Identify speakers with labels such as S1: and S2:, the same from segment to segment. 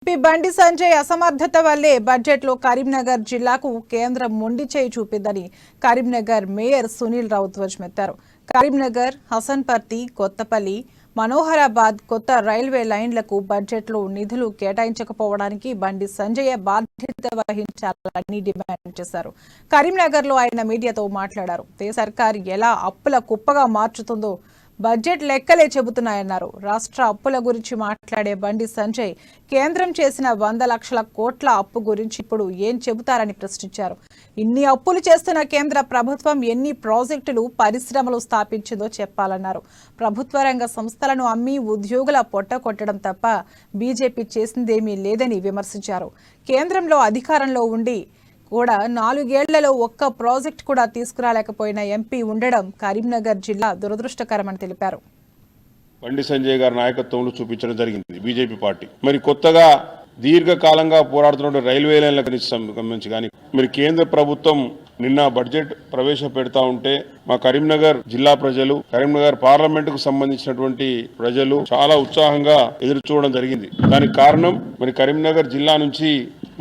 S1: బండి సంజయ్ అసమర్థత వల్లే బడ్జెట్లో కరీంనగర్ జిల్లాకు కేంద్రం మొండి చేయి చూపిందని కరీంనగర్ మేయర్ సునీల్ రావు ధ్వజమెత్తారు. కరీంనగర్, హసన్పర్తి, కొత్తపల్లి, మనోహరాబాద్ కొత్త రైల్వే లైన్లకు బడ్జెట్లో నిధులు కేటాయించకపోవడానికి బండి సంజయ్ బాధ్యత వహించాలని డిమాండ్ చేశారు. కరీంనగర్లో ఆయన మీడియాతో మాట్లాడారు. సర్కార్ ఎలా అప్పుల కుప్పగా మార్చుతుందో బడ్జెట్ లెక్కలే చెబుతున్నాయన్నారు. రాష్ట్ర అప్పుల గురించి మాట్లాడే బండి సంజయ్ కేంద్రం చేసిన 100 లక్షల కోట్ల అప్పు గురించి ఇప్పుడు ఏం చెబుతారని ప్రశ్నించారు. ఇన్ని అప్పులు చేస్తున్న కేంద్ర ప్రభుత్వం ఎన్ని ప్రాజెక్టులు, పరిశ్రమలు స్థాపించిందో చెప్పాలన్నారు. ప్రభుత్వ రంగ సంస్థలను అమ్మి ఉద్యోగుల పొట్ట కొట్టడం తప్ప బీజేపీ చేసిందేమీ లేదని విమర్శించారు. కేంద్రంలో అధికారంలో ఉండి కూడా 4 ఏళ్లలో ఒక్క ప్రాజెక్ట్ కూడా తీసుకురాలేకపోయిన ఎంపీ ఉండడం కరీంనగర్ జిల్లా దురదృష్టకరమని తెలిపారు.
S2: బండి సంజయ్ గారి నాయకత్వంలో చూపించడం జరిగింది బీజేపీ పార్టీ. మరి కొత్తగా దీర్ఘకాలంగా పోరాడుతున్న రైల్వే లైన్లకు సంబంధించి కానీ మరి కేంద్ర ప్రభుత్వం నిన్న బడ్జెట్ ప్రవేశపెడతా ఉంటే మా కరీంనగర్ జిల్లా ప్రజలు, కరీంనగర్ పార్లమెంట్ కు సంబంధించినటువంటి ప్రజలు చాలా ఉత్సాహంగా ఎదురు చూడడం జరిగింది. దానికి కారణం మరి కరీంనగర్ జిల్లా నుంచి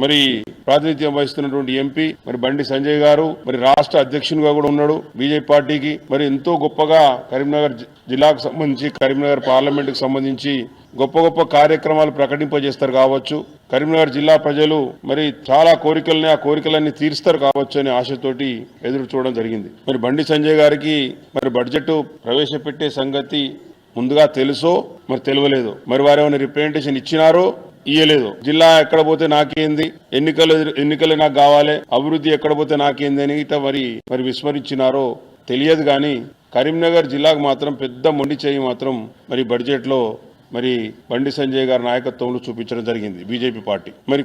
S2: మరి ప్రాతినిధ్యం వహిస్తున్నటువంటి ఎంపీ మరి బండి సంజయ్ గారు మరి రాష్ట్ర అధ్యక్షునిగా కూడా ఉన్నాడు బీజేపీ పార్టీకి. మరి ఎంతో గొప్పగా కరీంనగర్ జిల్లాకు సంబంధించి, కరీంనగర్ పార్లమెంట్ కు సంబంధించి గొప్ప గొప్ప కార్యక్రమాలు ప్రకటింపజేస్తారు కావచ్చు. కరీంనగర్ జిల్లా ప్రజలు మరి చాలా కోరికల్ని, ఆ కోరికలన్నీ తీరుస్తారు కావచ్చు అనే ఆశతోటి ఎదురు చూడడం జరిగింది. మరి బండి సంజయ్ గారికి మరి బడ్జెట్ ప్రవేశపెట్టే సంగతి ముందుగా తెలుసో మరి తెలియలేదు. మరి వారు ఏమైనా రిప్రజెంటేషన్ ఇచ్చినారో ఇయ్యలేదు. జిల్లా ఎక్కడ పోతే నాకేంది, ఎన్నికలు నాకు కావాలి, అభివృద్ధి ఎక్కడ పోతే నాకేంది అని మరి విస్మరించినారో తెలియదు. కానీ కరీంనగర్ జిల్లాకు మాత్రం పెద్ద మొండి చేయి మాత్రం మరి బడ్జెట్ లో మరి బండి సంజయ్ గారి నాయకత్వంలో చూపించడం జరిగింది బీజేపీ పార్టీ. మరి